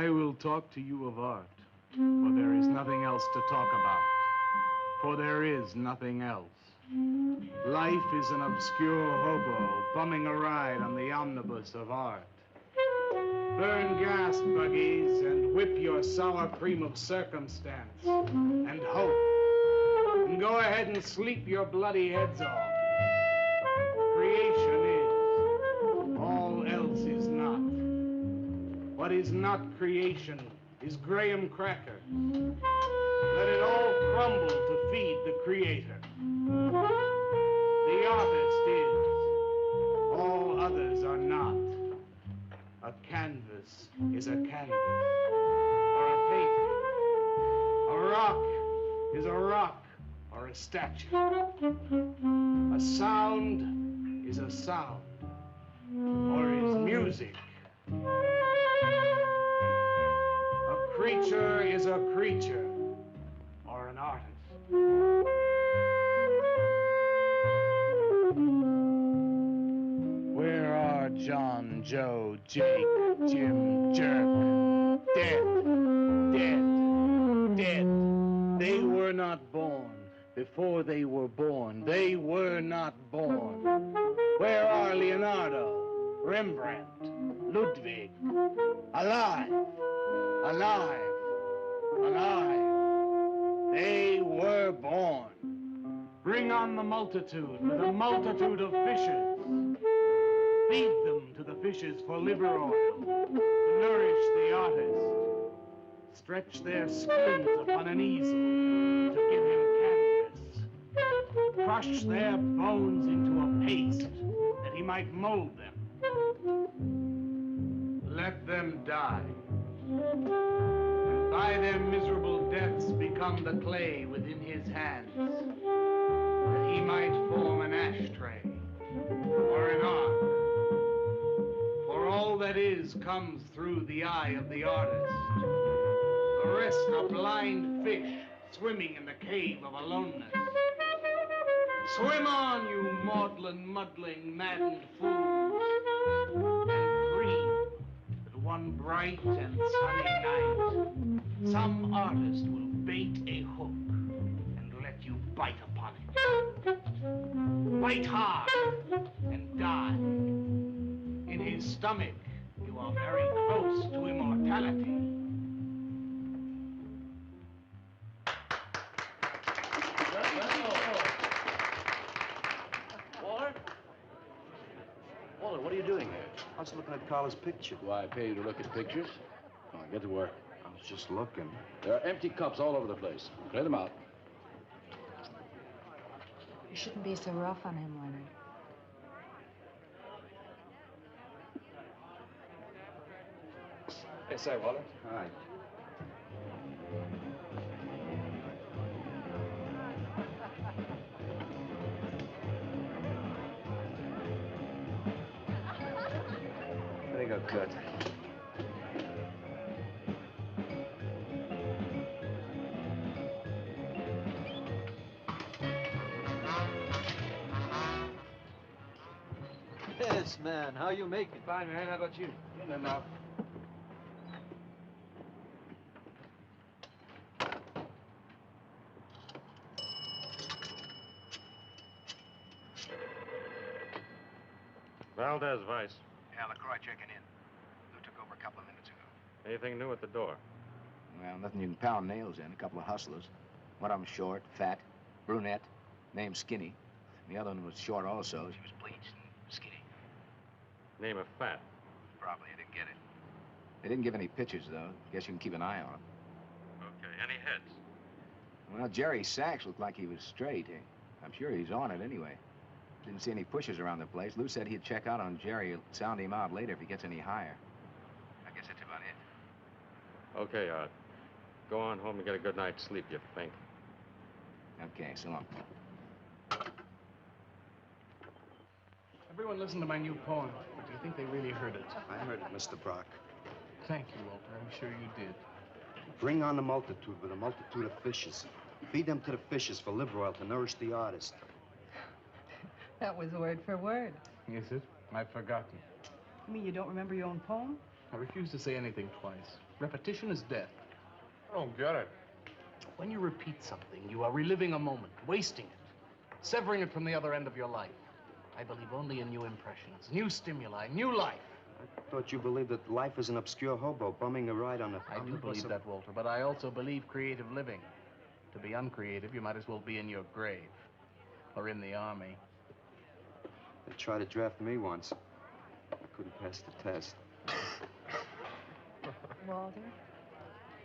I will talk to you of art, for there is nothing else to talk about, for there is nothing else. Life is an obscure hobo bumming a ride on the omnibus of art. Burn gas buggies and whip your sour cream of circumstance and hope. And go ahead and sleep your bloody heads off. Creation is. All else is not. What is not creation is graham cracker. Let it all crumble to feed the creator. The artist is. All others are not. A canvas is a canvas, or a painting. A rock is a rock, or a statue. A sound is a sound, or is music. A creature is a creature, or an artist. Where are John, Joe, Jake, Jim, Jerk? Dead, dead, dead. They were not born. Before they were born, they were not born. Where are Leonardo, Rembrandt, Ludwig? Alive, alive, alive. They were born. Bring on the multitude with a multitude of fishes. Feed them to the fishes for liver oil, to nourish the artist. Stretch their skins upon an easel to give him canvas. Crush their bones into a paste that he might mold them. Let them die. And by their miserable deaths become the clay within his hands, that he might form an ashtray or an ark. For all that is comes through the eye of the artist. The rest are blind fish swimming in the cave of aloneness. Swim on, you maudlin, muddling, maddened fools, and dream that one bright and sunny night, some artist will bait a hook and let you bite upon it. Bite hard and die. In his stomach, you are very close to immortality. Walter? Walter, what are you doing here? I was looking at Carla's picture. Do I pay you to look at pictures? Come on, get to work. I was just looking. There are empty cups all over the place. Clear them out. You shouldn't be so rough on him, Leonard. Yes, sir, Walter. Hi. There you go, cut. Yes, man. How you make it? Fine, man. How about you? In and out. Valdez, Vice. Yeah, LaCroix checking in. Lou took over a couple of minutes ago. Anything new at the door? Well, nothing you can pound nails in. A couple of hustlers. One of them short, fat, brunette, named Skinny. The other one was short also. She was bleached and skinny. Name of Fat. Probably you didn't get it. They didn't give any pictures, though. Guess you can keep an eye on them. Okay. Any heads? Well, Jerry Sachs looked like he was straight. I'm sure he's on it anyway. Didn't see any pushers around the place. Lou said he'd check out on Jerry. He'll sound him out later if he gets any higher. I guess that's about it. Okay, Art. Go on home and get a good night's sleep, you fink. Okay, so long. Everyone listened to my new poem, but do you think they really heard it? I heard it, Mr. Brock. Thank you, Walter. I'm sure you did. Bring on the multitude with a multitude of fishes. Feed them to the fishes for liver oil to nourish the artist. That was word for word. Is it? I've forgotten. You mean you don't remember your own poem? I refuse to say anything twice. Repetition is death. I don't get it. When you repeat something, you are reliving a moment, wasting it, severing it from the other end of your life. I believe only in new impressions, new stimuli, new life. I thought you believed that life is an obscure hobo bumming a ride on a... I do believe that, Walter, but I also believe creative living. To be uncreative, you might as well be in your grave or in the army. They tried to draft me once. I couldn't pass the test. Walter,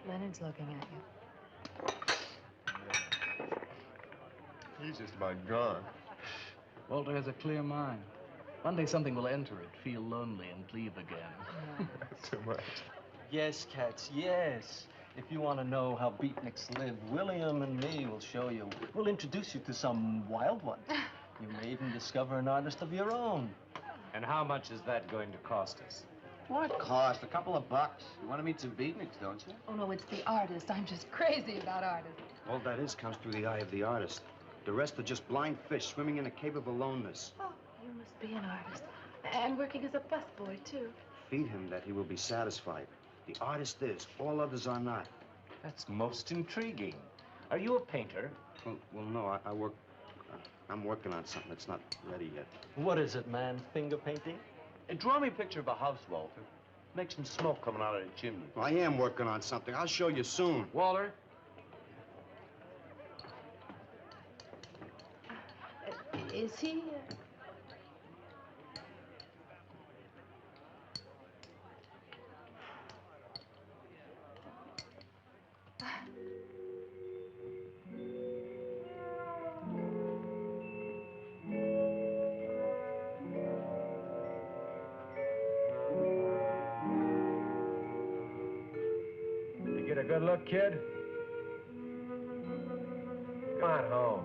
Leonard's looking at you. He's just about gone. Walter has a clear mind. One day something will enter it, feel lonely, and leave again. That's too much. Yes, cats, yes. If you want to know how beatniks live, William and me will show you. We'll introduce you to some wild ones. You may even discover an artist of your own. And how much is that going to cost us? What cost? A couple of bucks. You want to meet some beatniks, don't you? Oh, no, it's the artist. I'm just crazy about artists. All that is comes through the eye of the artist. The rest are just blind fish swimming in a cave of aloneness. Oh, you must be an artist. And working as a busboy, too. Feed him that he will be satisfied. The artist is. All others are not. That's most intriguing. Are you a painter? Well, no, I work... I'm working on something that's not ready yet. What is it, man? Finger painting? Draw me a picture of a house, Walter. Make some smoke coming out of the chimney. Well, I am working on something. I'll show you soon. Walter? Is he... Get a good look, kid? Come on home.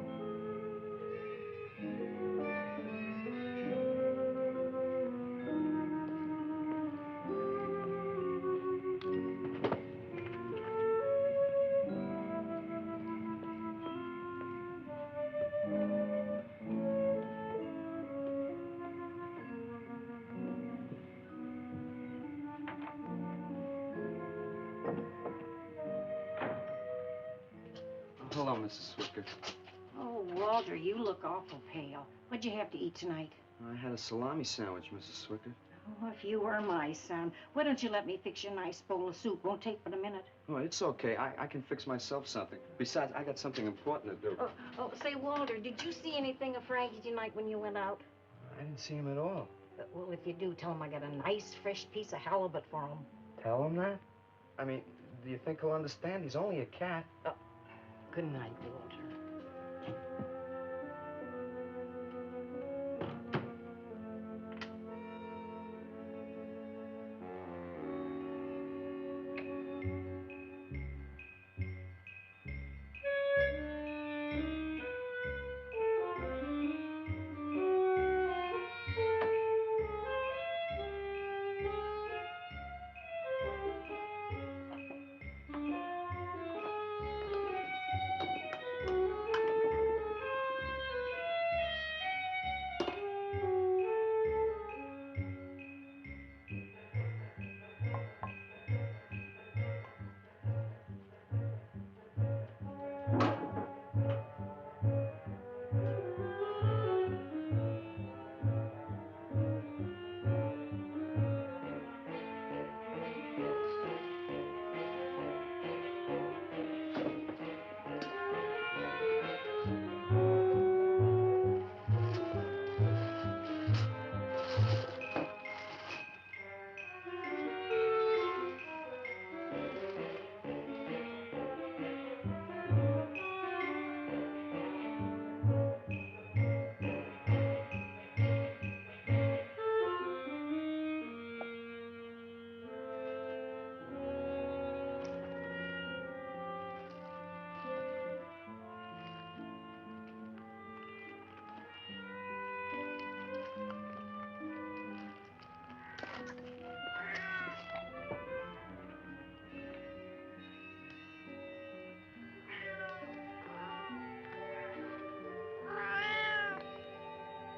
Hello, Mrs. Swicker. Oh, Walter, you look awful pale. What'd you have to eat tonight? I had a salami sandwich, Mrs. Swicker. Oh, if you were my son, why don't you let me fix you a nice bowl of soup? Won't take but a minute. Oh, it's okay. I can fix myself something. Besides, I got something important to do. Say, Walter, did you see anything of Frankie tonight when you went out? I didn't see him at all. Well, if you do, tell him I got a nice, fresh piece of halibut for him. Tell him that? I mean, do you think he'll understand? He's only a cat. Good night, Walter.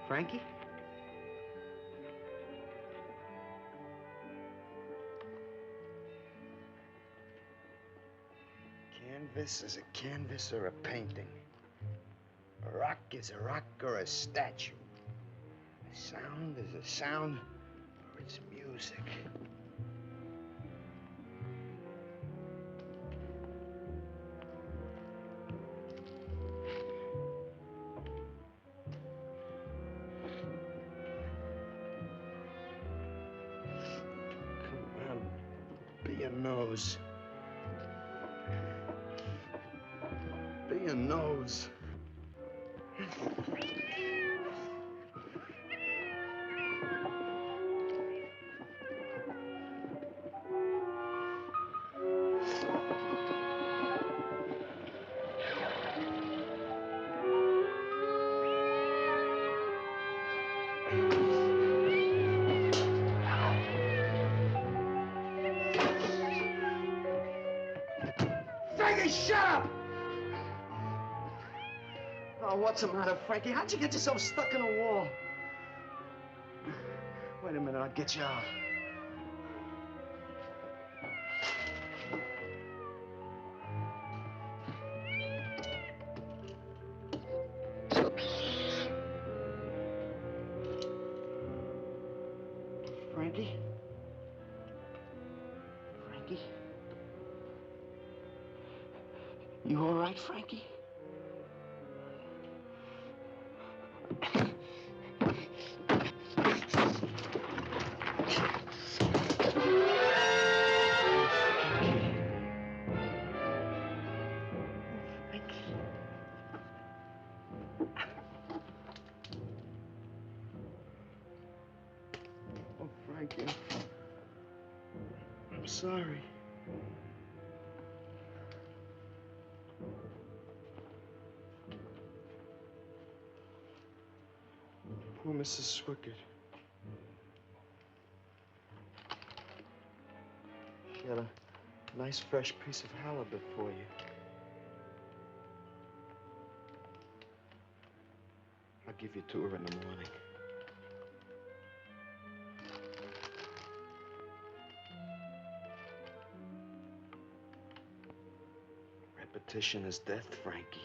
Frankie? This is a canvas or a painting. A rock is a rock or a statue. A sound is a sound or it's music. Come on, be a nose. Be a nose. Frankie, shut up! Oh, what's the matter, Frankie? How'd you get yourself stuck in a wall? Wait a minute, I'll get you out. Frankie? Frankie? You all right, Frankie? Oh, Frankie. I'm sorry. Poor Mrs. Swickard. She had a nice fresh piece of halibut for you. I'll give you to her in the morning. Repetition is death, Frankie.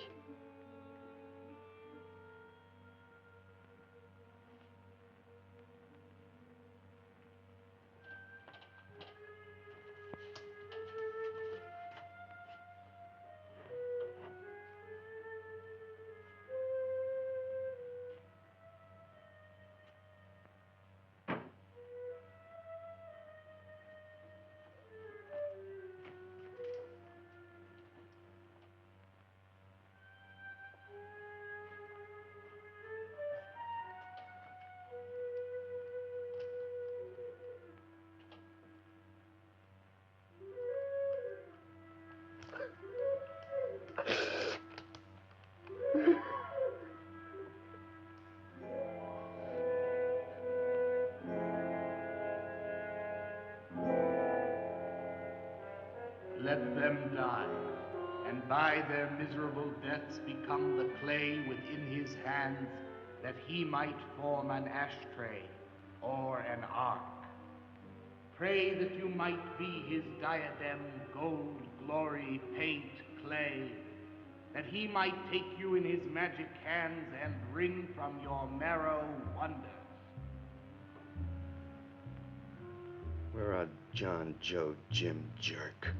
Let them die, and by their miserable deaths become the clay within his hands, that he might form an ashtray or an ark. Pray that you might be his diadem, gold, glory, paint, clay, that he might take you in his magic hands and wring from your marrow wonders. Where are John, Joe, Jim, Jerk?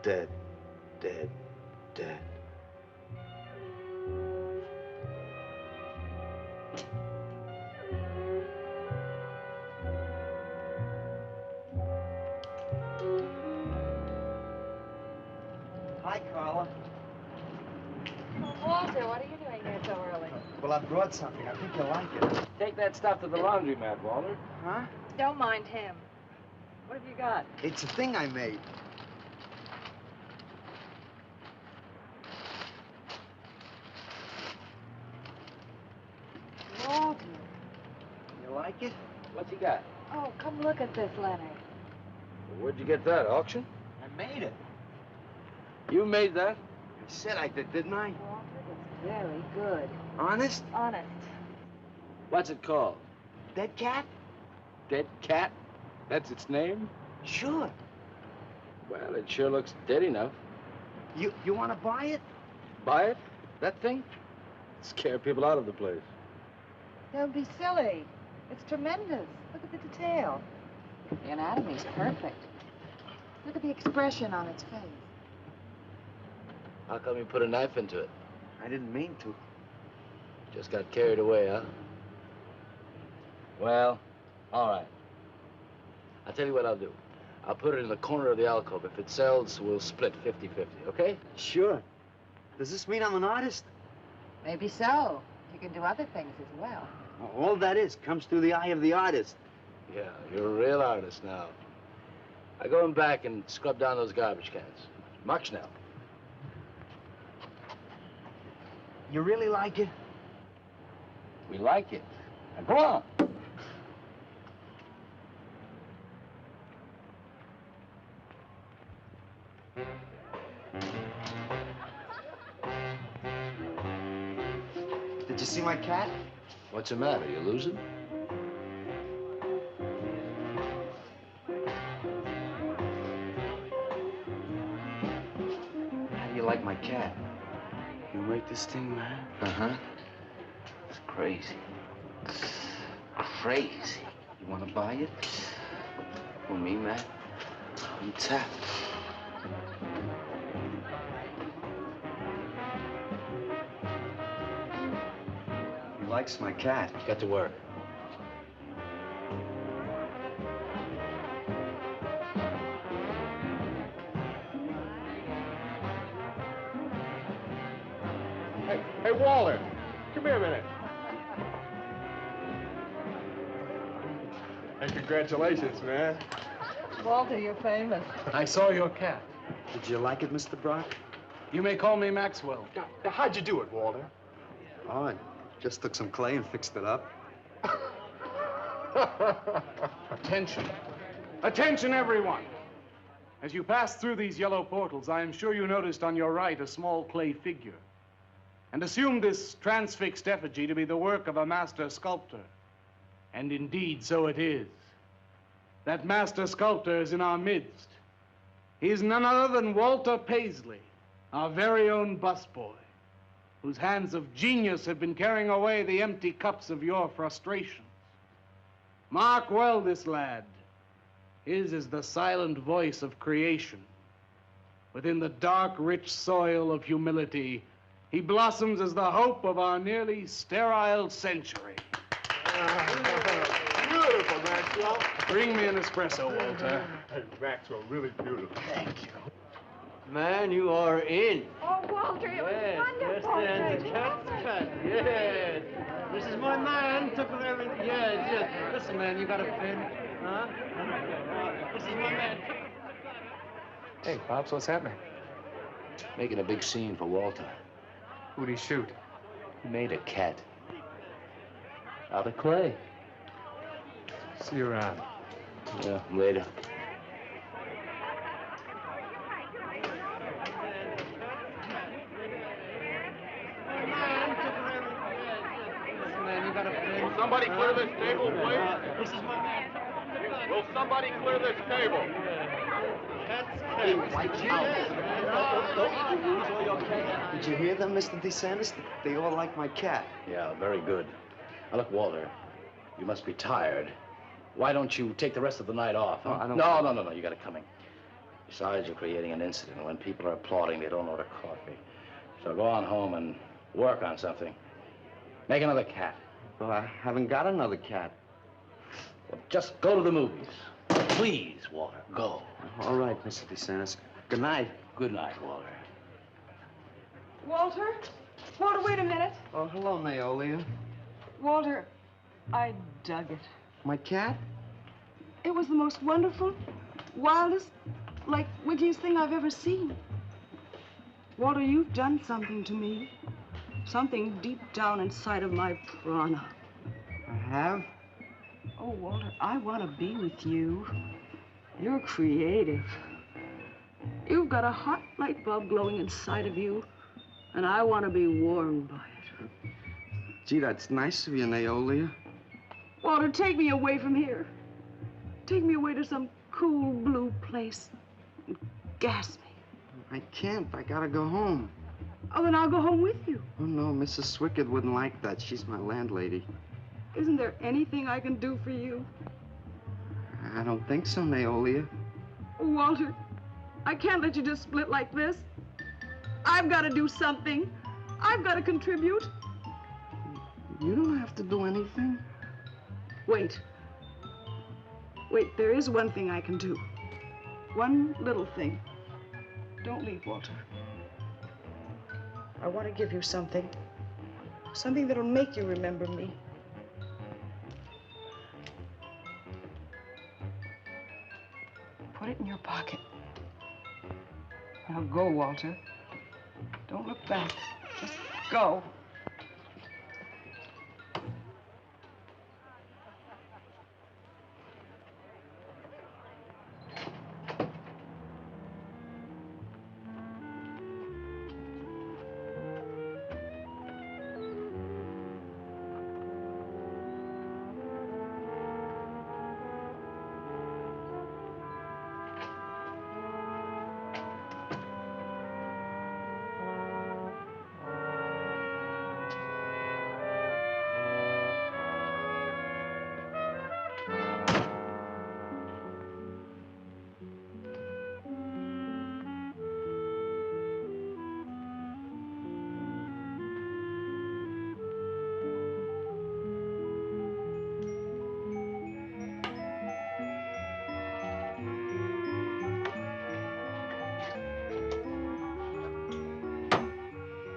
Dead, dead, dead. Hi, Carla. Oh, Walter, what are you doing here so early? Well, I brought something. I think you'll like it. Take that stuff to the laundromat, Walter. Huh? Don't mind him. What have you got? It's a thing I made. Walter. You like it? What's he got? Oh, come look at this, Leonard. Where'd you get that, auction? I made it. You made that? I said I did, didn't I? Walter, it's Very good. Honest? Honest. What's it called? Dead cat? Dead cat? That's its name? Sure. Well, it sure looks dead enough. You want to buy it? Buy it? That thing? Scare people out of the place. Don't be silly. It's tremendous. Look at the detail. The anatomy's perfect. Look at the expression on its face. How come you put a knife into it? I didn't mean to. Just got carried away, huh? Well, all right. I'll tell you what I'll do. I'll put it in the corner of the alcove. If it sells, we'll split 50-50, okay? Sure. Does this mean I'm an artist? Maybe so. You can do other things as well. All that is comes through the eye of the artist. Yeah, you're a real artist now. I go in back and scrub down those garbage cans. Much now. You really like it? We like it. Now, go on. Did you see my cat? What's the matter? You losing? How do you like my cat? You make this thing, man? Uh-huh. It's crazy. Crazy. You want to buy it? Who, me, man? I'm tapped. He likes my cat. Get to work. Hey, Walter, come here a minute. Hey, congratulations, man. Walter, you're famous. I saw your cat. Did you like it, Mr. Brock? You may call me Maxwell. Now, how'd you do it, Walter? Oh, I just took some clay and fixed it up. Attention. Attention, everyone. As you pass through these yellow portals, I am sure you noticed on your right a small clay figure, and assumed this transfixed effigy to be the work of a master sculptor. And indeed, so it is. That master sculptor is in our midst. He is none other than Walter Paisley, our very own busboy, whose hands of genius have been carrying away the empty cups of your frustrations. Mark well this lad. His is the silent voice of creation. Within the dark, rich soil of humility, he blossoms as the hope of our nearly sterile century. Beautiful, Maxwell. Bring me an espresso, Walter. Hey, Maxwell, really beautiful. Thank you. Man, you are in. Oh, Walter, it was wonderful. Yes, the cat's cut. Yes. This is my man. Took everything. Yes, yes. Listen, man, you got a pen? Huh? This is my man. Hey, Pops, what's happening? Making a big scene for Walter. Who'd he shoot? He made a cat. Out of clay. See you around. Yeah, later. Will somebody clear this table, please? This is my man. Will somebody clear this table? Did you hear them, Mr. DeSantis? They all like my cat. Yeah, very good. Now, look, Walter, you must be tired. Why don't you take the rest of the night off, huh? I don't... No, you got it coming. Besides, you're creating an incident. When people are applauding, they don't order coffee. So go on home and work on something. Make another cat. Well, I haven't got another cat. Well, just go to the movies. Please, Walter, go. All right, Mr. DeSantis. Good night. Good night, Walter. Walter? Walter, wait a minute. Oh, hello, Naolia. Walter, I dug it. My cat? It was the most wonderful, wildest, like, wittiest thing I've ever seen. Walter, you've done something to me. Something deep down inside of my prana. I have? Oh, Walter, I want to be with you. You're creative. You've got a hot light bulb glowing inside of you. And I want to be warmed by it. Gee, that's nice of you, Naolia. Walter, take me away from here. Take me away to some cool blue place. And gas me. I can't. I gotta go home. Oh, then I'll go home with you. Oh, no, Mrs. Swickard wouldn't like that. She's my landlady. Isn't there anything I can do for you? I don't think so, Naolia. Oh, Walter, I can't let you just split like this. I've got to do something. I've got to contribute. You don't have to do anything. Wait. Wait, there is one thing I can do. One little thing. Don't leave, Walter. I want to give you something. Something that'll make you remember me. Put it in your pocket. Now go, Walter. Don't look back. Just go.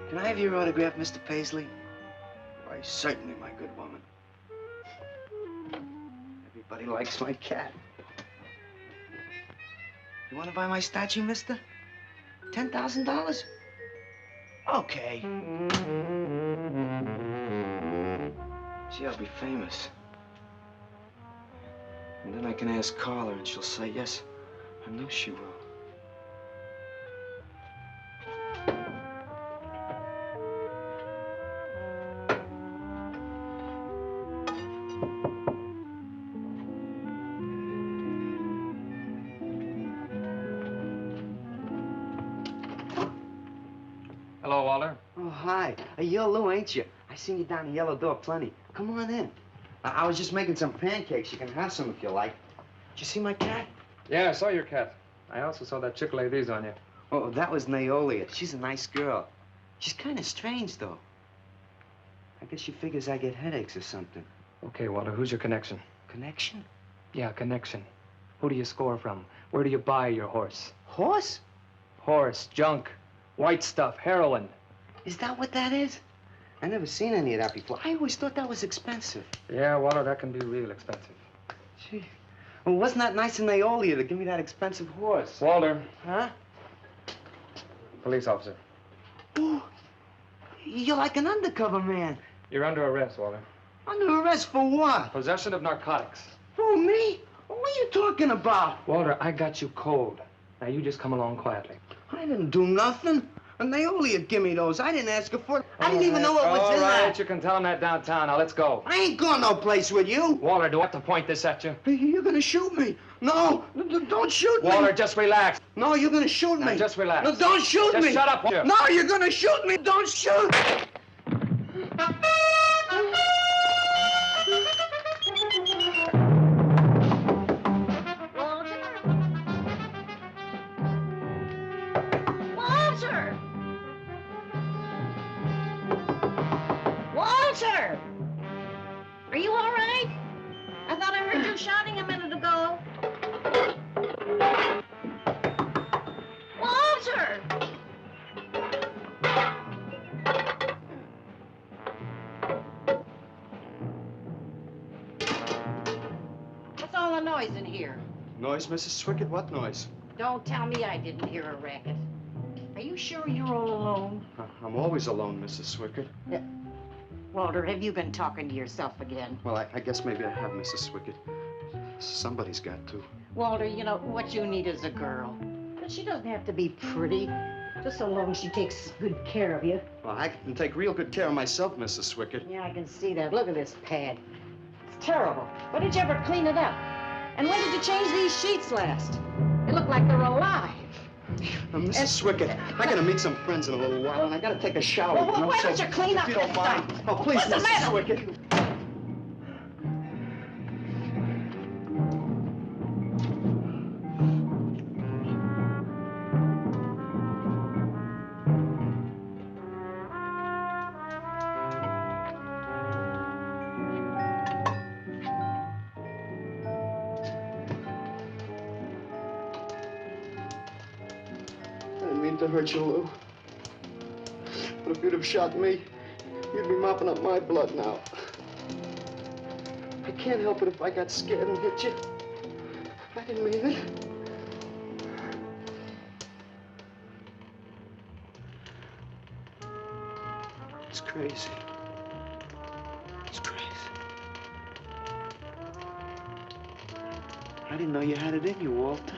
Can I have your autograph, Mr. Paisley? Why, certainly, my good woman. Everybody likes my cat. You want to buy my statue, mister? $10,000? Okay. Gee, I'll be famous. And then I can ask Carla, and she'll say yes. I know she will. Hello, Walter. Oh, hi. You're Lou, ain't you? I seen you down the yellow door plenty. Come on in. I was just making some pancakes. You can have some if you like. Did you see my cat? Yeah, I saw your cat. I also saw that chick lay these on you. Oh, that was Naolia. She's a nice girl. She's kind of strange, though. I guess she figures I get headaches or something. Okay, Walter, who's your connection? Connection? Yeah, connection. Who do you score from? Where do you buy your horse? Horse? Horse, junk, white stuff, heroin. Is that what that is? I never seen any of that before. I always thought that was expensive. Yeah, Walter, that can be real expensive. Gee. Well, wasn't that nice of Naolia to give me that expensive horse? Walter. Huh? Police officer. Ooh, you're like an undercover man. You're under arrest, Walter. Under arrest for what? Possession of narcotics. Who, me? What are you talking about? Walter, I got you cold. Now you just come along quietly. I didn't do nothing. And Naolia give me those. I didn't ask her for it. I didn't even know what was in there. All right, you can tell him that downtown. Now, let's go. I ain't going no place with you. Walter, do I have to point this at you? You're gonna shoot me. No, don't shoot me. Walter, just relax. No, you're gonna shoot me. Now, just relax. No, don't shoot me. Just shut up, Walter. No, you're gonna shoot me. Don't shoot. Walter! Are you all right? I thought I heard you shouting a minute ago. Walter! What's all the noise in here? Noise, Mrs. Swickard? What noise? Don't tell me I didn't hear a racket. Are you sure you're all alone? I'm always alone, Mrs. Swickard. Walter, have you been talking to yourself again? Well, I guess maybe I have, Mrs. Swickard. Somebody's got to. Walter, you know, what you need is a girl. But she doesn't have to be pretty. Just so long as she takes good care of you. Well, I can take real good care of myself, Mrs. Swickett. Yeah, I can see that. Look at this pad. It's terrible. When did you ever clean it up? And when did you change these sheets last? They look like they're alive. Mrs. Swickett, I gotta meet some friends in a little while, and I gotta take a shower. Well, you know, why so don't you clean up if you don't this mind. stuff? Oh, please, What's the Mrs. matter? Swickett. I didn't mean to hurt you, Lou. But if you'd have shot me, you'd be mopping up my blood now. I can't help it if I got scared and hit you. I didn't mean it. It's crazy. It's crazy. I didn't know you had it in you, Walter.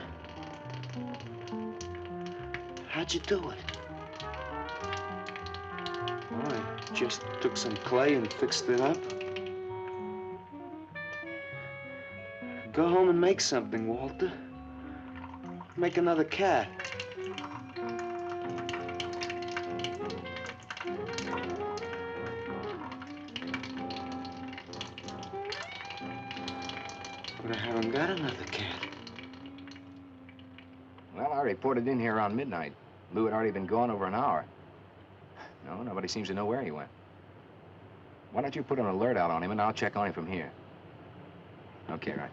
How'd you do it? Well, I just took some clay and fixed it up. Go home and make something, Walter. Make another cat. But I haven't got another cat. Well, I reported in here around midnight. Lou had already been gone over an hour. No, nobody seems to know where he went. Why don't you put an alert out on him, and I'll check on him from here. Okay, right.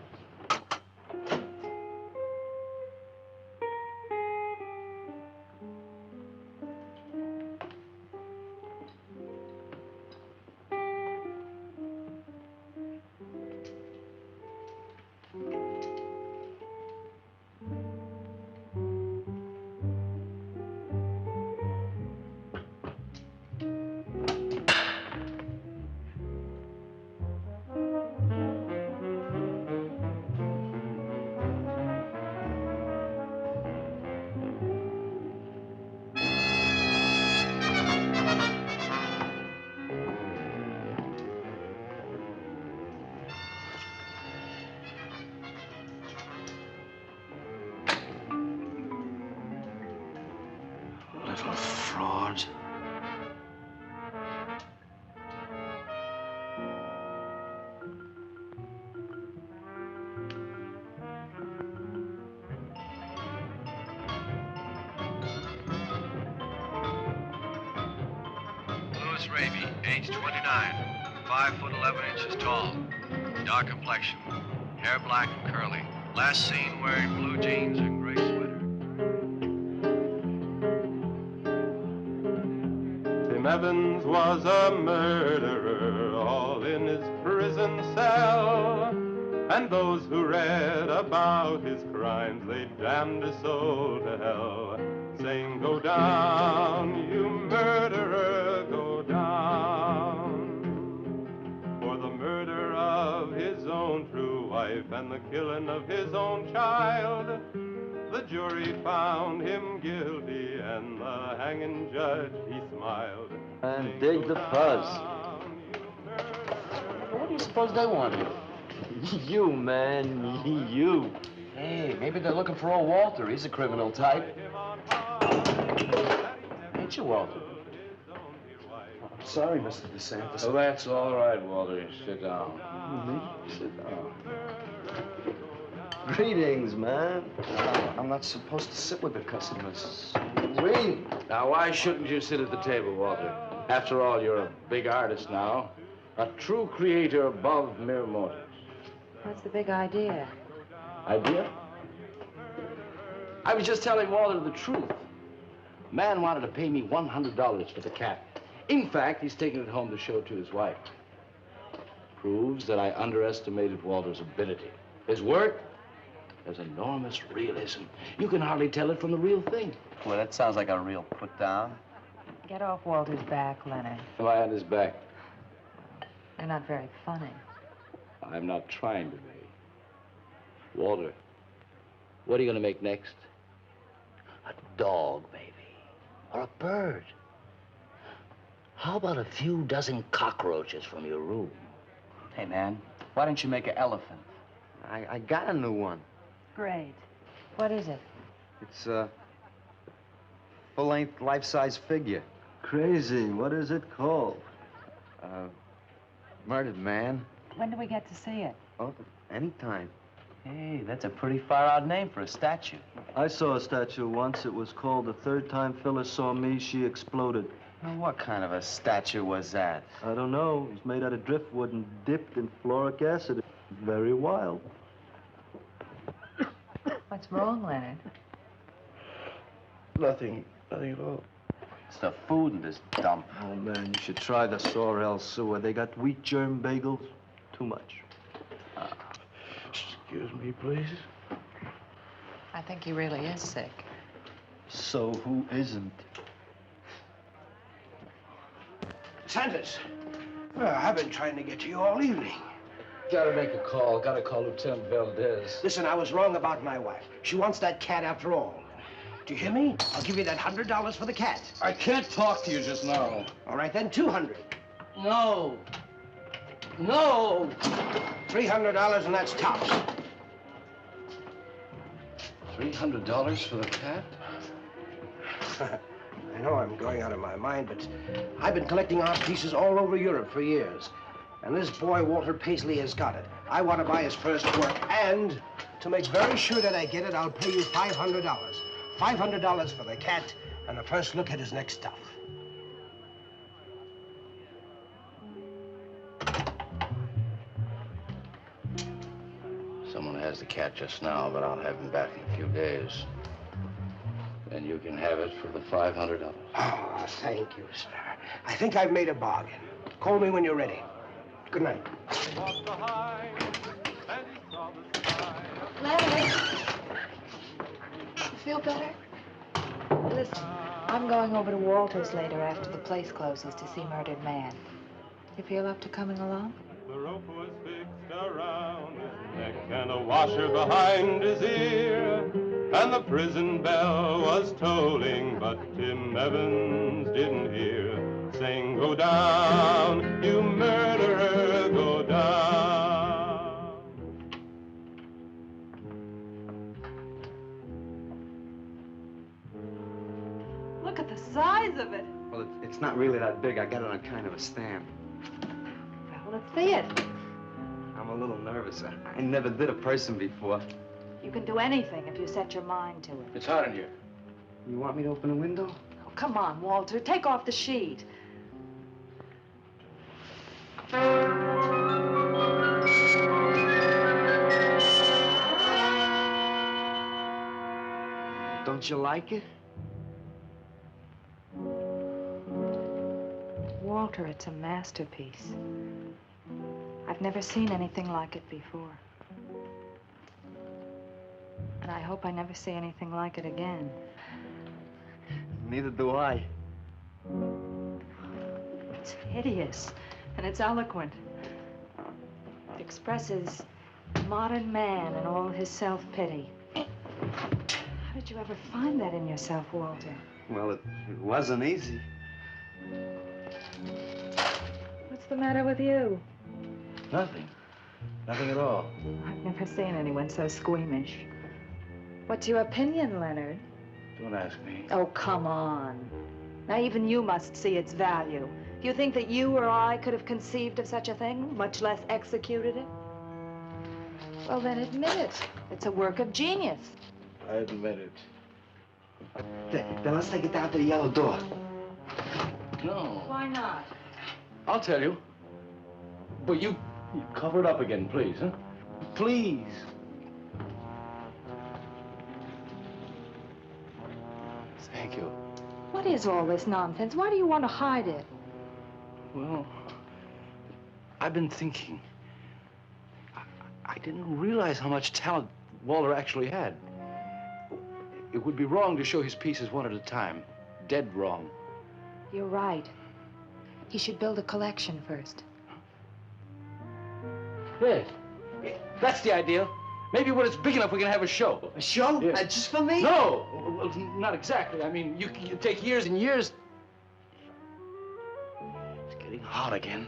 Little fraud. Louis Raby, age 29, 5 foot 11 inches tall, dark complexion, hair black and curly. Last seen wearing blue jeans and gray sweater. Tim Evans was a murderer, all in his prison cell. And those who read about his crimes, they damned his soul to hell, saying, "Go down, you murderer, go down." For the murder of his own true wife and the killing of his own child, the jury found him guilty, and the hanging judge, he smiled. And dig the fuzz. What do you suppose they wanted? You, man, you. Hey, maybe they're looking for old Walter. He's a criminal type. Ain't you, Walter? Sorry, Mr. DeSantis. Oh, that's all right, Walter. Sit down. Sit down. Greetings, man. I'm not supposed to sit with the customers. Wait. Now, why shouldn't you sit at the table, Walter? After all, you're a big artist now. A true creator above mere mortals. What's the big idea? Idea? I was just telling Walter the truth. Man wanted to pay me $100 for the cat. In fact, he's taking it home to show it to his wife. Proves that I underestimated Walter's ability. His work has enormous realism. You can hardly tell it from the real thing. Well, that sounds like a real put down. Get off Walter's back, Leonard. If I had his back, You're not very funny. I'm not trying to be. Walter, what are you going to make next? A dog, baby. or a bird. How about a few dozen cockroaches from your room? Hey, man, why don't you make an elephant? I got a new one. Great. What is it? It's a full-length, life-size figure. Crazy. What is it called? Murdered man. When do we get to see it? Oh, anytime. Hey, that's a pretty far-out name for a statue. I saw a statue once. It was called The Third Time Phyllis Saw Me, She Exploded. Well, what kind of a statue was that? I don't know. It was made out of driftwood and dipped in fluoric acid. Very wild. What's wrong, Leonard? Nothing at all. It's the food in this dump. Oh, man, you should try the Sorrel sewer. They got wheat germ bagels. Too much. Excuse me, please. I think he really is sick. So who isn't? Sanders, well, I've been trying to get to you all evening. Gotta make a call. Gotta call Lieutenant Valdez. Listen, I was wrong about my wife. She wants that cat after all. Do you hear me? I'll give you that $100 for the cat. I can't talk to you just now. All right, then, $200. No. No. $300, and that's tops. $300 for the cat? I know I'm going out of my mind, but I've been collecting art pieces all over Europe for years. And this boy, Walter Paisley, has got it. I want to buy his first work, and to make very sure that I get it, I'll pay you $500. $500 for the cat, and the first look at his next stuff. Someone has the cat just now, but I'll have him back in a few days. Then you can have it for the $500. Oh, thank you, sir. I think I've made a bargain. Call me when you're ready. Good night. Leonard, you feel better? Listen, I'm going over to Walter's later after the place closes to see Murdered Man. You feel up to coming along? The rope was fixed around his neck and a washer behind his ear, and the prison bell was tolling, but Tim Evans didn't hear. Saying, go down, you murderer, go down. Look at the size of it. Well, it's not really that big. I got it on kind of a stand. Well, let's see it. I'm a little nervous. I never did a person before. You can do anything if you set your mind to it. It's hot in here. You want me to open a window? Oh, come on, Walter. Take off the sheet. Don't you like it? Walter, it's a masterpiece. I've never seen anything like it before. And I hope I never see anything like it again. Neither do I. It's hideous, and it's eloquent. It expresses modern man and all his self-pity. How did you ever find that in yourself, Walter? Well, it wasn't easy. What's the matter with you? Nothing. Nothing at all. I've never seen anyone so squeamish. What's your opinion, Leonard? Don't ask me. Oh, come on. Now, even you must see its value. Do you think that you or I could have conceived of such a thing, much less executed it? Well, then admit it. It's a work of genius. I admit it. Then let's take it down to the yellow door. No. Why not? I'll tell you. But you cover it up again, please, huh? Please. Thank you. What is all this nonsense? Why do you want to hide it? Well, I've been thinking. I didn't realize how much talent Walter actually had. It would be wrong to show his pieces one at a time. Dead wrong. You're right. He should build a collection first. Yes. That's the idea. Maybe when it's big enough, we can have a show. A show? Yeah. Just for me? No, well, not exactly. I mean, you take years and years. It's getting hot again.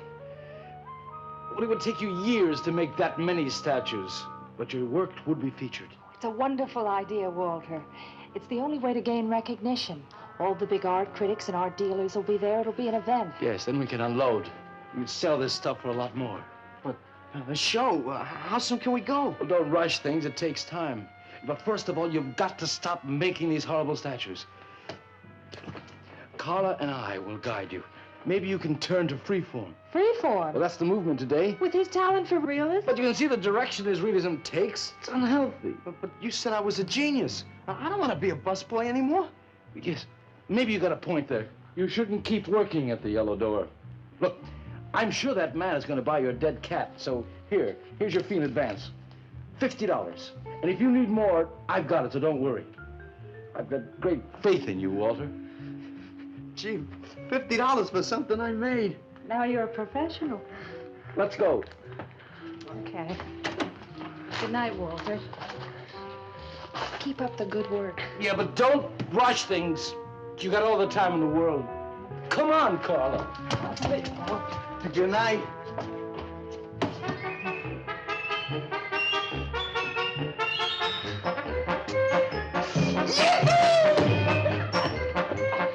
Well, it would take you years to make that many statues, but your work would be featured. It's a wonderful idea, Walter. It's the only way to gain recognition. All the big art critics and art dealers will be there. It'll be an event. Yes, then we can unload. We'd sell this stuff for a lot more. But the show, how soon can we go? Well, don't rush things. It takes time. But first of all, you've got to stop making these horrible statues. Carla and I will guide you. Maybe you can turn to freeform. Freeform? Well, that's the movement today. With his talent for realism? But you can see the direction his realism takes. It's unhealthy. But you said I was a genius. I don't want to be a busboy anymore. Yes, maybe you got a point there. You shouldn't keep working at the Yellow Door. Look, I'm sure that man is going to buy your dead cat. So here's your fee in advance. $50. And if you need more, I've got it, so don't worry. I've got great faith in you, Walter. Gee, $50 for something I made. Now you're a professional. Let's go. Okay. Good night, Walter. Keep up the good work. Yeah, but don't rush things. You got all the time in the world. Come on, Carla. Good night.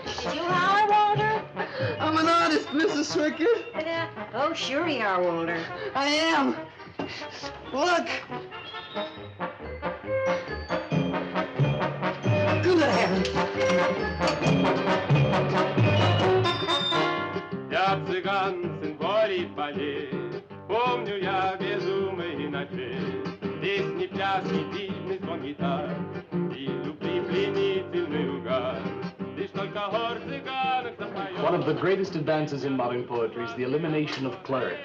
Did you holler, Walter? I'm an artist, Mrs. Swickett. Oh, sure you are, Walter. I am. Look. Good heavens. Я цыган, сын гори полей, помню я безумные ночи. Здесь не пляс, не дивный звон гитар, и любви пленительный угар. Лишь только хор цыганок запоет. One of the greatest advances in modern poetry is the elimination of clarity.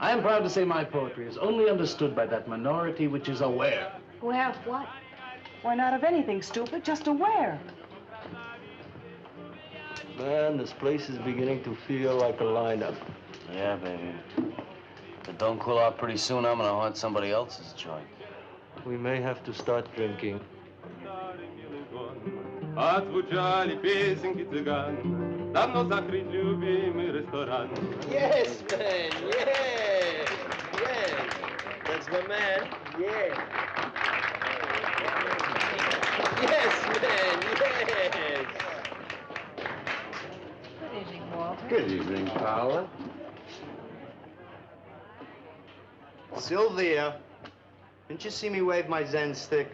I am proud to say my poetry is only understood by that minority which is aware. Aware of what? Why, not of anything, stupid, just aware. Man, this place is beginning to feel like a lineup. Yeah, baby. If it don't cool out pretty soon, I'm gonna haunt somebody else's joint. We may have to start drinking. Отзвучали песенки цыган, давно закрыт любимый ресторан. Yes, man, yeah. Yes. That's my man, yeah. Yes, man, yes. Good evening, Walter. Good evening, Carla. Sylvia, didn't you see me wave my Zen stick?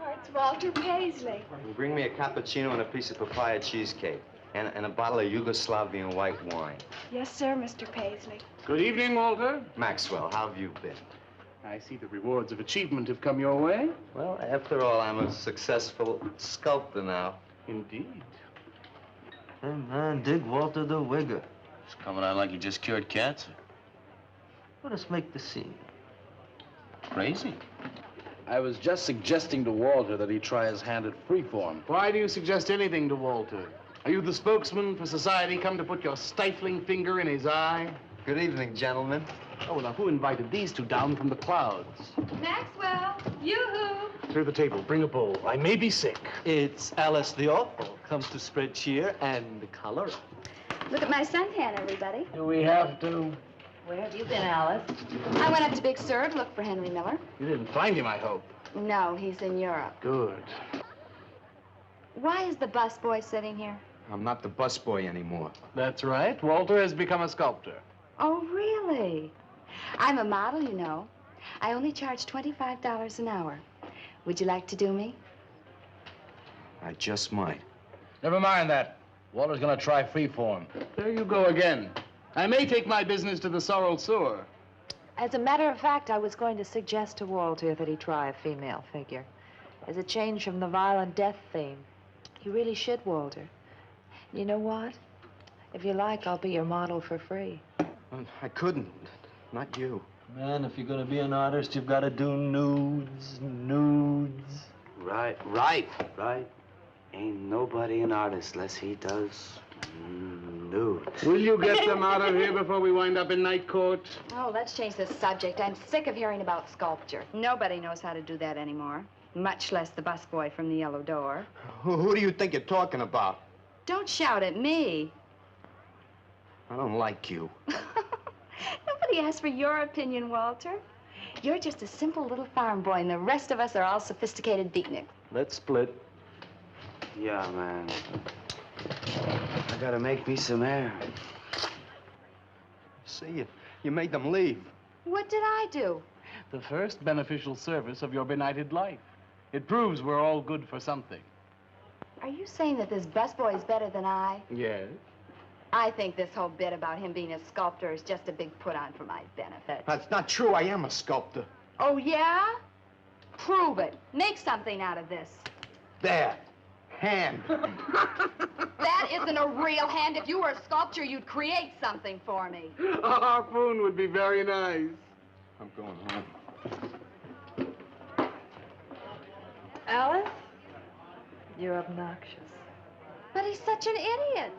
Oh, it's Walter Paisley. Bring me a cappuccino and a piece of papaya cheesecake. And a bottle of Yugoslavian white wine. Yes, sir, Mr. Paisley. Good evening, Walter. Maxwell, how have you been? I see the rewards of achievement have come your way. Well, after all, I'm a successful sculptor now. Indeed. Hey, man, dig Walter the Wigger. It's coming out like you just cured cancer. Let us make the scene. Crazy. I was just suggesting to Walter that he try his hand at freeform. Why do you suggest anything to Walter? Are you the spokesman for society come to put your stifling finger in his eye? Good evening, gentlemen. Oh, now who invited these two down from the clouds? Maxwell, yoo-hoo. Through the table, bring a bowl. I may be sick. It's Alice the Awful. Comes to spread cheer and color. Look at my suntan, everybody. Do we have to? Where have you been, Alice? I went up to Big Sur to look for Henry Miller. You didn't find him, I hope. No, he's in Europe. Good. Why is the busboy sitting here? I'm not the busboy anymore. That's right. Walter has become a sculptor. Oh, really? I'm a model, you know. I only charge $25 an hour. Would you like to do me? I just might. Never mind that. Walter's gonna try freeform. There you go again. I may take my business to the sorrel sewer. As a matter of fact, I was going to suggest to Walter that he try a female figure. As a change from the violent death theme. He really should, Walter. You know what? If you like, I'll be your model for free. I couldn't. Not you. Man, if you're gonna be an artist, you've got to do nudes. Right. Ain't nobody an artist unless he does. nudes. Will you get them out of here before we wind up in night court? Oh, let's change the subject. I'm sick of hearing about sculpture. Nobody knows how to do that anymore, much less the busboy from the yellow door. Who do you think you're talking about? Don't shout at me. I don't like you. Nobody asked for your opinion, Walter. You're just a simple little farm boy, and the rest of us are all sophisticated beatniks. Let's split. Yeah, man. I gotta make me some air. See, you made them leave. What did I do? The first beneficial service of your benighted life. It proves we're all good for something. Are you saying that this busboy is better than I? Yes. I think this whole bit about him being a sculptor is just a big put-on for my benefit. That's not true. I am a sculptor. Oh, yeah? Prove it. Make something out of this. There. Hand. That isn't a real hand. If you were a sculptor, you'd create something for me. A harpoon would be very nice. I'm going home. Alice? You're obnoxious. But he's such an idiot.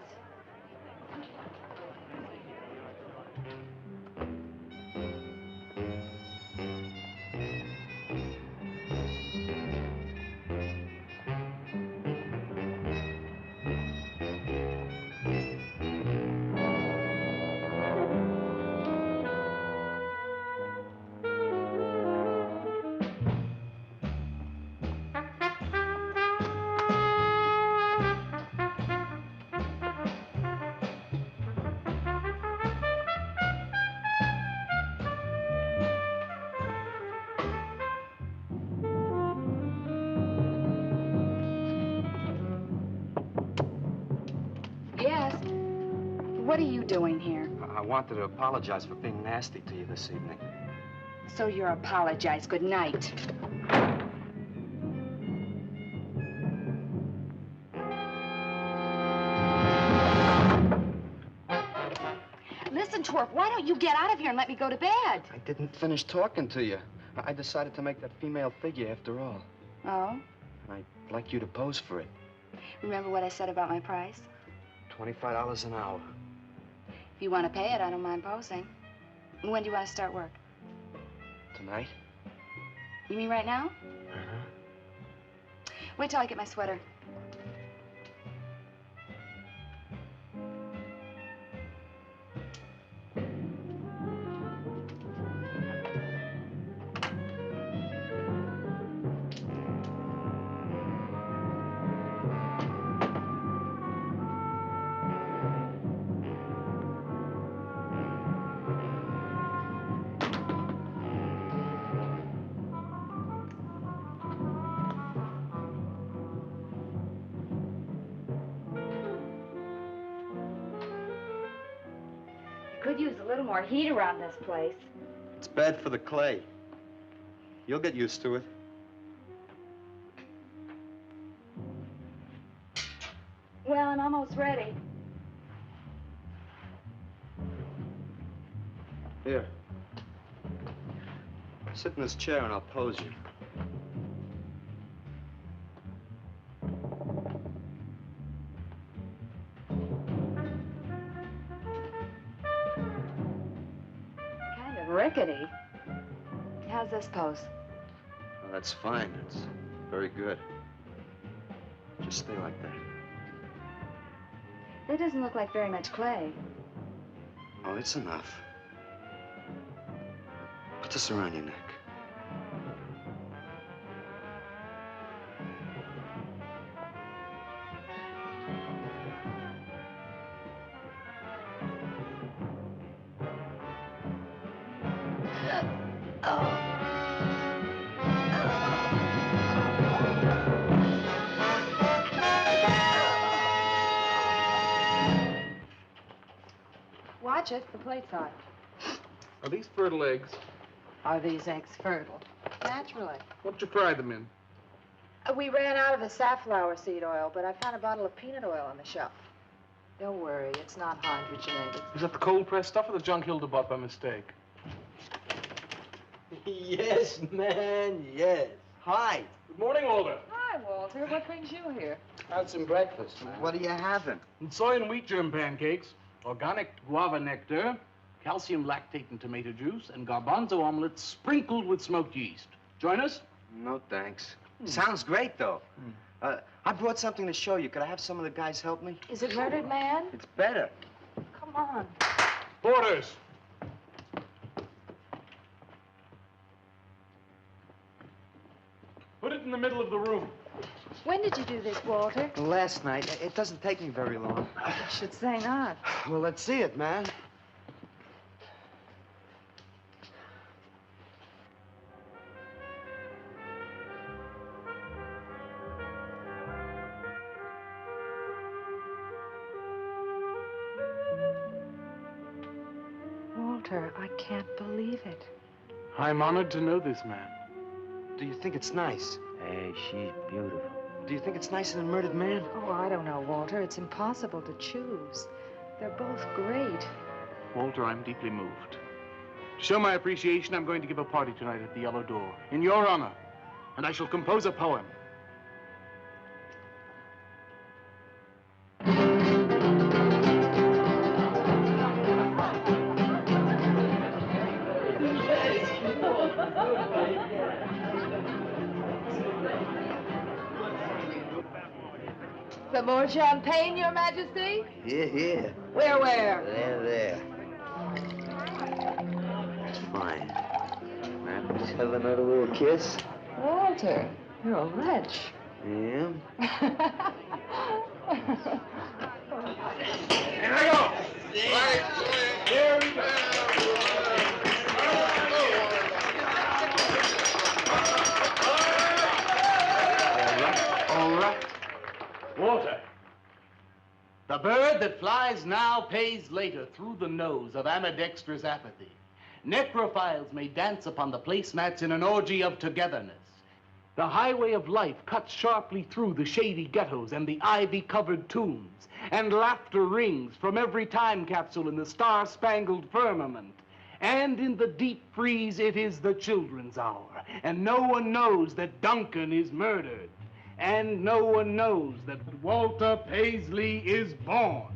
What are you doing here? I wanted to apologize for being nasty to you this evening. So you're apologized. Good night. Listen, twerp, why don't you get out of here and let me go to bed? I didn't finish talking to you. I decided to make that female figure after all. Oh? I'd like you to pose for it. Remember what I said about my price? $25 an hour. If you want to pay it, I don't mind posing. When do you want to start work? Tonight? You mean right now? Uh-huh. Wait till I get my sweater. Could use a little more heat around this place. It's bad for the clay. You'll get used to it. Well, I'm almost ready. Here. Sit in this chair and I'll pose you. Rickety. How's this pose? Oh, that's fine. It's very good. Just stay like that. That doesn't look like very much clay. Oh, it's enough. Put this around your neck. Watch it, the plate's hot. Are these fertile eggs? Are these eggs fertile? Naturally. What'd you fry them in? We ran out of the safflower seed oil, but I found a bottle of peanut oil on the shelf. Don't worry, it's not hydrogenated. Is that the cold-pressed stuff or the junk Hilda bought by mistake? Yes, man, yes. Hi. Good morning, Walter. Hi, Walter. What brings you here? Had some breakfast, man. What are you having? Soy and wheat germ pancakes, organic guava nectar, calcium lactate and tomato juice, and garbanzo omelets sprinkled with smoked yeast. Join us? No, thanks. Sounds great, though. I brought something to show you. Could I have some of the guys help me? Is it Murdered Man? It's better. Come on. Porters! Put it in the middle of the room. When did you do this, Walter? Last night. It doesn't take me very long. I should say not. Well, let's see it, man. Walter, I can't believe it. I'm honored to know this man. Do you think it's nice? Hey, she's beautiful. Do you think it's nicer than Murdered Man? Oh, I don't know, Walter. It's impossible to choose. They're both great. Walter, I'm deeply moved. To show my appreciation, I'm going to give a party tonight at the Yellow Door, in your honor. And I shall compose a poem. Some more champagne, Your Majesty? Here. Where? There. That's fine. Man, let's have another little kiss. Walter, you're a wretch. Yeah. Here I go! Right. Here we go! All right. Walter, the bird that flies now pays later through the nose of ambidextrous apathy. Necrophiles may dance upon the placemats in an orgy of togetherness. The highway of life cuts sharply through the shady ghettos and the ivy-covered tombs, and laughter rings from every time capsule in the star-spangled firmament. And in the deep freeze, it is the children's hour, and no one knows that Duncan is murdered. And no one knows that Walter Paisley is born.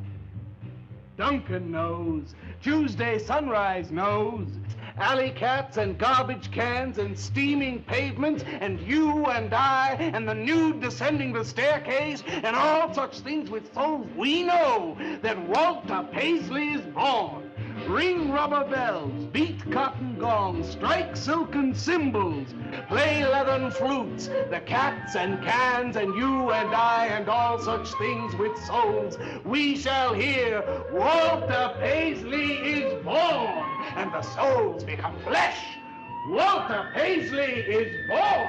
Duncan knows. Tuesday Sunrise knows. Alley cats and garbage cans and steaming pavements and you and I and the nude descending the staircase and all such things with souls, we know that Walter Paisley is born. Ring rubber bells, beat cotton gongs, strike silken cymbals, play leathern flutes, the cats and cans and you and I and all such things with souls. We shall hear Walter Paisley is born, and the souls become flesh. Walter Paisley is born.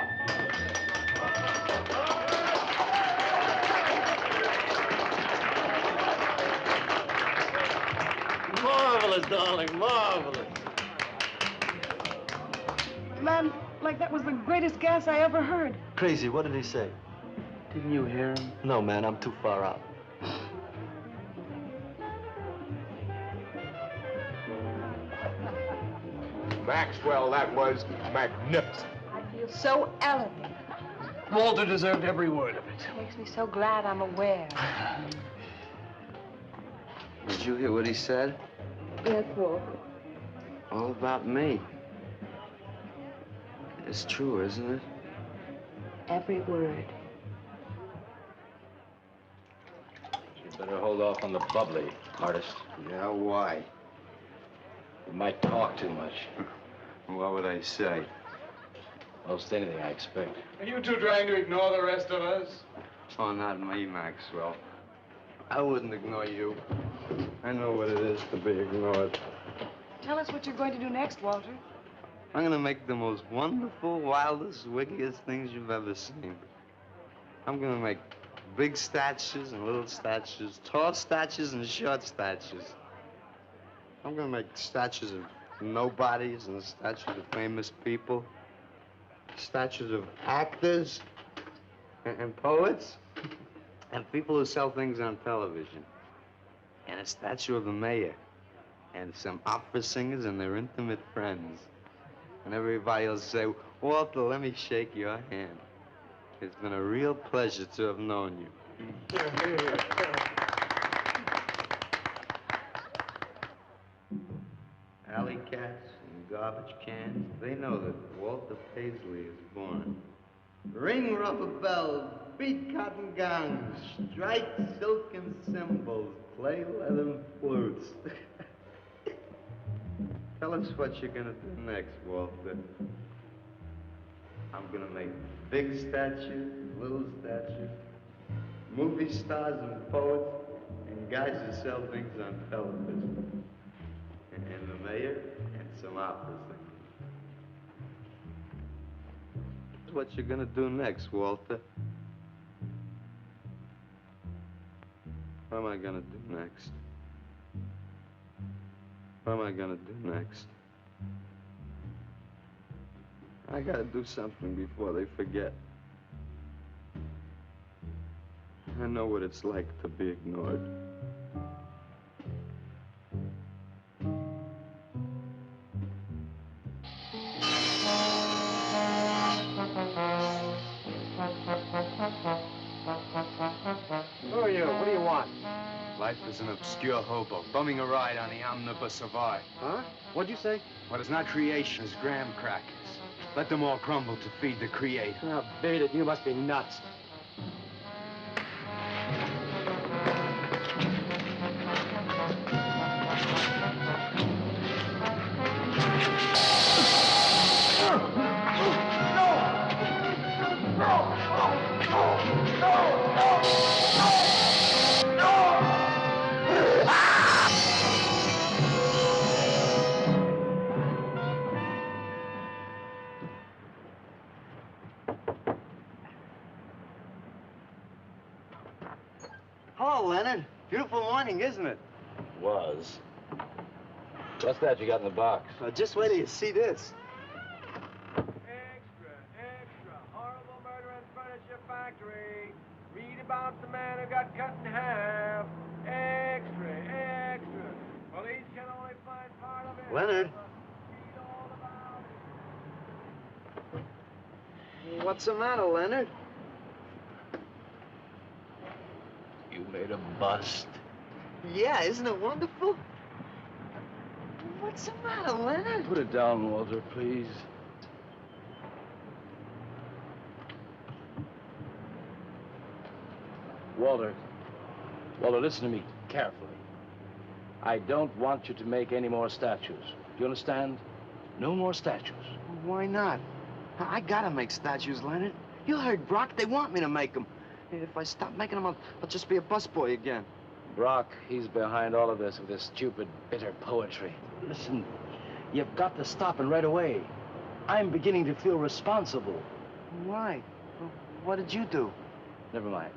Marvelous, darling, marvelous. Man, like that was the greatest gas I ever heard. Crazy, what did he say? Didn't you hear him? No, man, I'm too far out. Maxwell, that was magnificent. I feel so elegant. Walter deserved every word of it. It makes me so glad I'm aware. Did you hear what he said? Yes, Walter. All about me. It's true, isn't it? Every word. You'd better hold off on the bubbly, artist. Yeah, why? You might talk too much. What would I say? Most anything, I expect. Are you two trying to ignore the rest of us? Oh, not me, Maxwell. I wouldn't ignore you. I know what it is to be ignored. Tell us what you're going to do next, Walter. I'm gonna make the most wonderful, wildest, wickedest things you've ever seen. I'm gonna make big statues and little statues, tall statues and short statues. I'm gonna make statues of nobodies and statues of famous people, statues of actors and poets and people who sell things on television, and a statue of the mayor and some opera singers and their intimate friends. And everybody will say, Walter, let me shake your hand. It's been a real pleasure to have known you. Alley cats and garbage cans, they know that Walter Paisley is born. Ring rubber bells, beat cotton gongs, strike silken cymbals, play leathern flutes. Tell us what you're gonna do next, Walter. I'm gonna make big statues, little statues, movie stars and poets, and guys who sell things on television. And the mayor and some opera singers. That's what you're gonna do next, Walter. What am I gonna do next? What am I gonna do next? I gotta do something before they forget. I know what it's like to be ignored. Who are you? What do you want? Life is an obscure hobo, bumming a ride on the omnibus survive. Huh? What'd you say? What is not creation is graham crackers. Let them all crumble to feed the creator. Oh, beat it. You must be nuts. Hello, Leonard. Beautiful morning, isn't it? Was. What's that you got in the box? Just wait till you see this. Horrible murder in furniture factory. Read about the man who got cut in half. Extra. Police can only find part of it. Leonard. What's the matter, Leonard? You made a bust. Yeah, isn't it wonderful? What's the matter, Leonard? Put it down, Walter, please. Walter, listen to me carefully. I don't want you to make any more statues. Do you understand? No more statues. Why not? I gotta make statues, Leonard. You heard Brock. They want me to make them. If I stop making them, I'll just be a busboy again. Brock, he's behind all of this with his stupid, bitter poetry. Listen, you've got to stop and right away. I'm beginning to feel responsible. Why? What did you do? Never mind.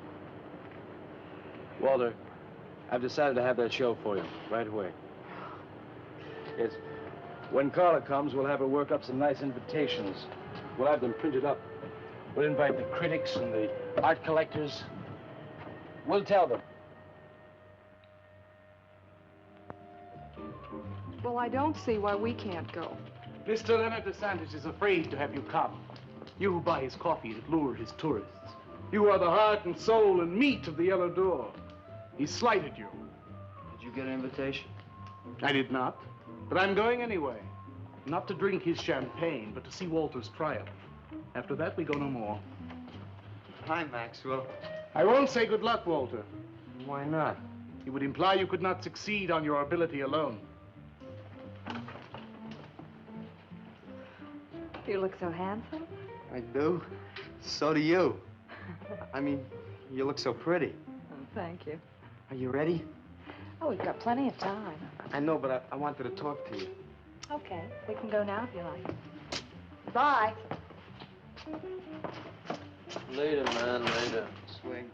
Walter, I've decided to have that show for you right away. Yes. When Carla comes, we'll have her work up some nice invitations. We'll have them printed up. We'll invite the critics and the art collectors. We'll tell them. Well, I don't see why we can't go. Mr. Leonard DeSantis is afraid to have you come. You who buy his coffee that lure his tourists. You are the heart and soul and meat of the Yellow Door. He slighted you. Did you get an invitation? I did not, but I'm going anyway. Not to drink his champagne, but to see Walter's triumph. After that, we go no more. Hi, Maxwell. I won't say good luck, Walter. Why not? It would imply you could not succeed on your ability alone. You look so handsome. I do. So do you. I mean, you look so pretty. Oh, thank you. Are you ready? Oh, we've got plenty of time. I know, but I wanted to talk to you. Okay, we can go now if you like. Bye. Later, man, later. Swing.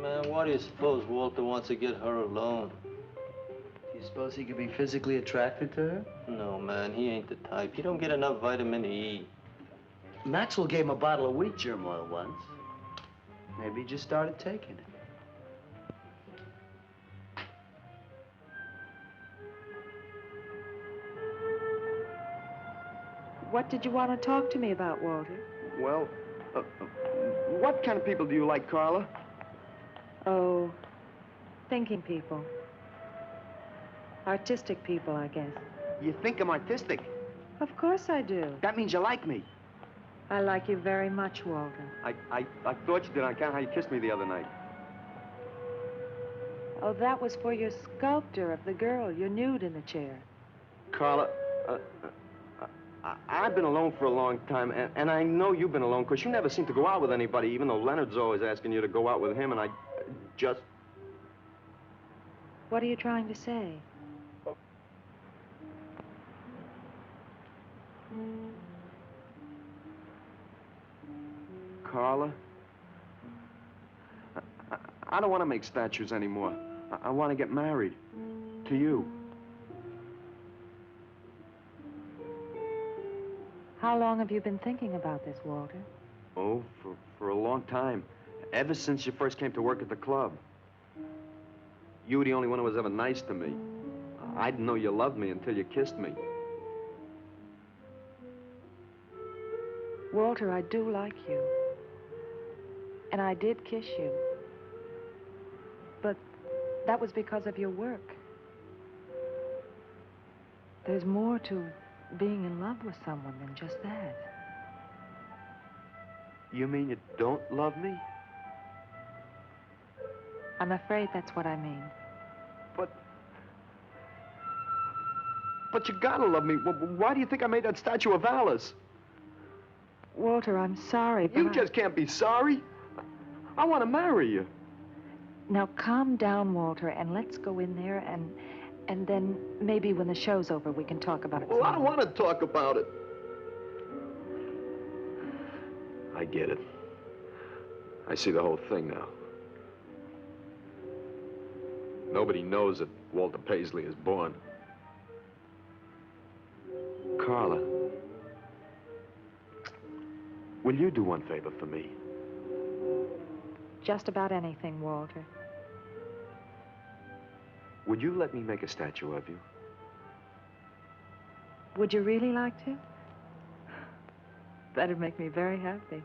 Man, why do you suppose Walter wants to get her alone? Do you suppose he could be physically attracted to her? No, man, he ain't the type. He don't get enough vitamin E. Maxwell gave him a bottle of wheat germ oil once. Maybe he just started taking it. What did you want to talk to me about, Walter? Well, What kind of people do you like, Carla? Oh, thinking people. Artistic people, I guess. You think I'm artistic? Of course I do. That means you like me. I like you very much, Walter. I thought you did on account of how you kissed me the other night. Oh, that was for your sculpture of the girl, your nude in the chair. Carla, I've been alone for a long time, and I know you've been alone, because you never seem to go out with anybody, even though Leonard's always asking you to go out with him, and I just... What are you trying to say? Carla, I don't want to make statues anymore. I want to get married. To you. How long have you been thinking about this, Walter? Oh, for a long time. Ever since you first came to work at the club. You were the only one who was ever nice to me. I didn't know you loved me until you kissed me. Walter, I do like you. And I did kiss you. But that was because of your work. There's more to being in love with someone than just that. You mean you don't love me? I'm afraid that's what I mean. But you gotta love me. Why do you think I made that statue of Alice? Walter, I'm sorry, but You just can't be sorry. I want to marry you. Now, calm down, Walter, and let's go in there and then maybe when the show's over, we can talk about it. Well, I don't want to talk about it. I get it. I see the whole thing now. Nobody knows that Walter Paisley is born. Carla, will you do one favor for me? Just about anything, Walter. Would you let me make a statue of you? Would you really like to? That'd make me very happy.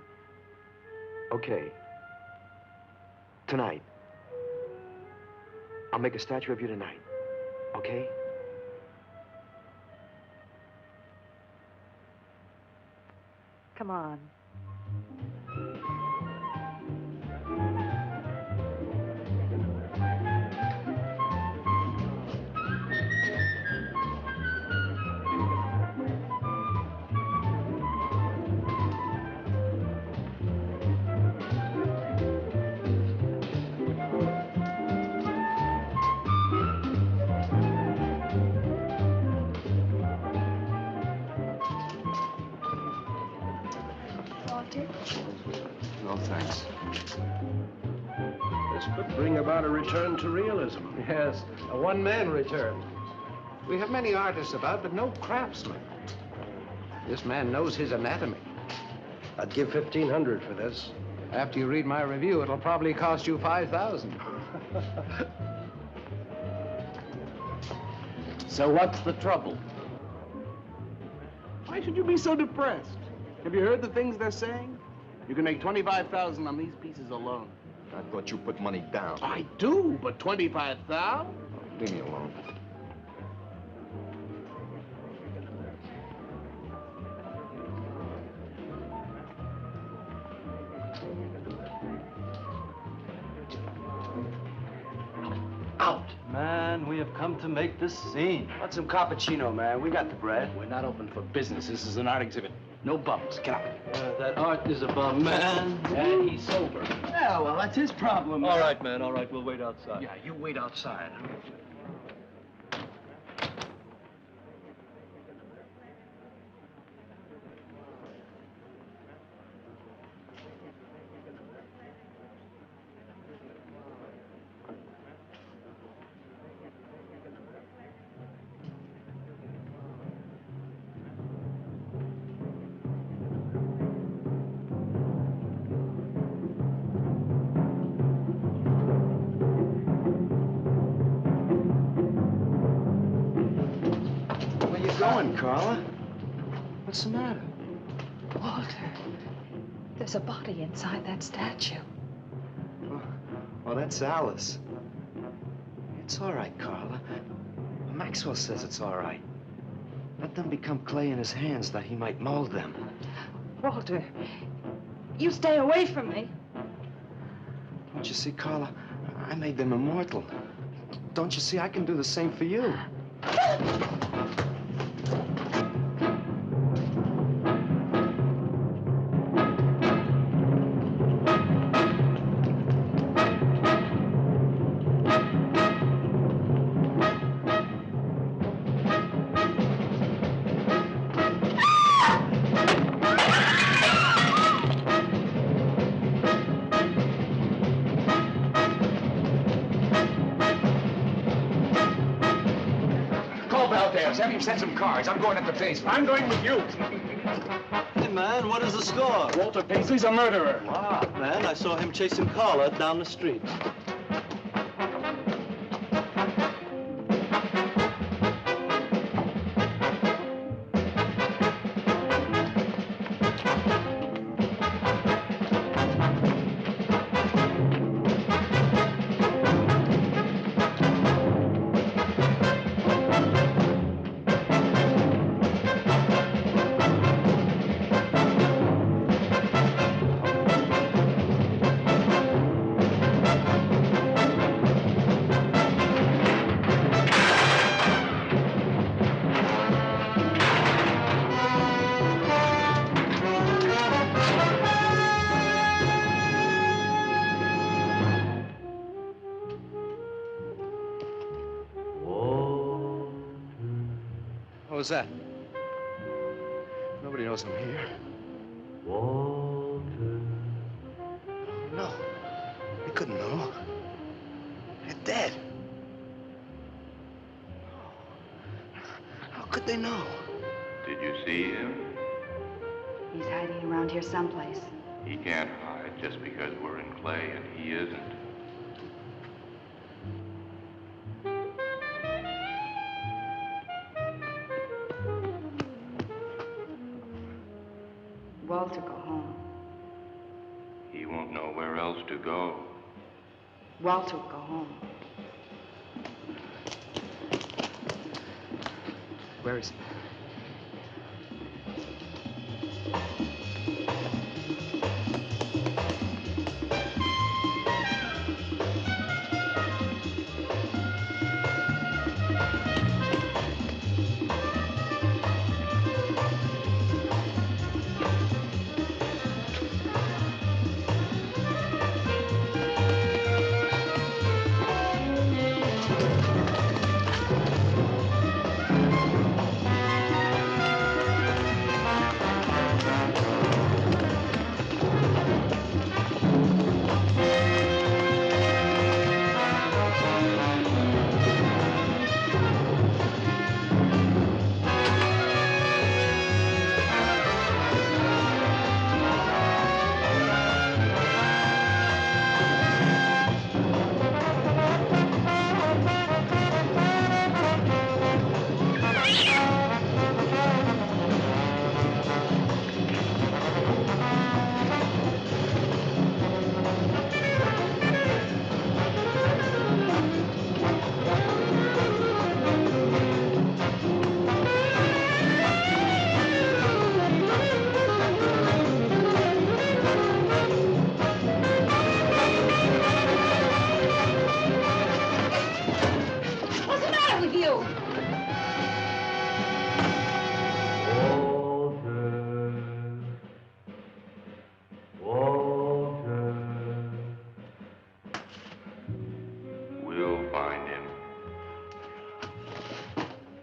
Okay. Tonight. I'll make a statue of you tonight. Okay? Come on. No, thanks. This could bring about a return to realism. Yes, a one-man return. We have many artists about, but no craftsmen. This man knows his anatomy. I'd give $1,500 for this. After you read my review, it'll probably cost you $5,000. So what's the trouble? Why should you be so depressed? Have you heard the things they're saying? You can make $25,000 on these pieces alone. I thought you put money down. I do, but $25,000? Leave me alone. Out! Man, we have come to make this scene. Want some cappuccino, man? We got the bread. We're not open for business. This is an art exhibit. No bums. Get out. That art is a bum, man. And he's sober. Yeah, well, that's his problem. man. All right, man, all right. We'll wait outside. Yeah, you wait outside. Where you going, Carla? What's the matter? Walter, There's a body inside that statue. Oh, that's Alice. It's all right, Carla. Maxwell says it's all right. Let them become clay in his hands that he might mold them. Walter, you stay away from me. Don't you see, Carla? I made them immortal. Don't you see, I can do the same for you. Have him send some cars. I'm going up the basement. I'm going with you. Hey, man, what is the score? Walter Paisley's a murderer. Wow, man, I saw him chasing Carla down the street. What was that? Nobody knows I'm here. Walter. No. They couldn't know. They're dead. How could they know? Did you see him? He's hiding around here someplace. He can't hide just because we're in clay and he isn't. Walter, go home. He won't know where else to go. Walter, go home. Where is he?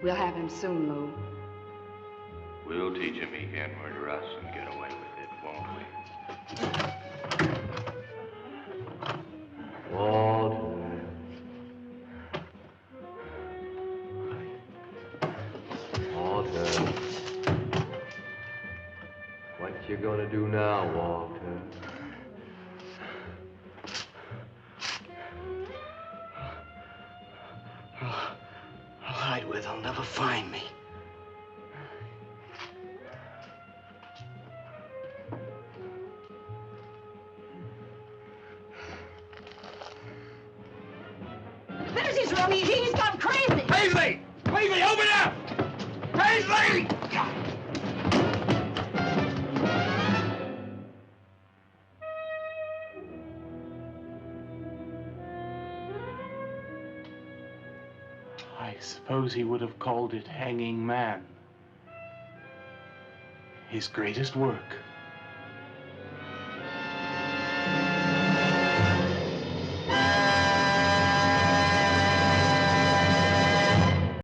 We'll have him soon, Lou. We'll teach him he can't murder us and get away with it, won't we? Walter. Walter. What you gonna do now, Walter? I'll hide where they'll never find me. Paisley's room. He's gone crazy. Paisley! Paisley, open up! Paisley! I suppose he would have called it Hanging Man. His greatest work.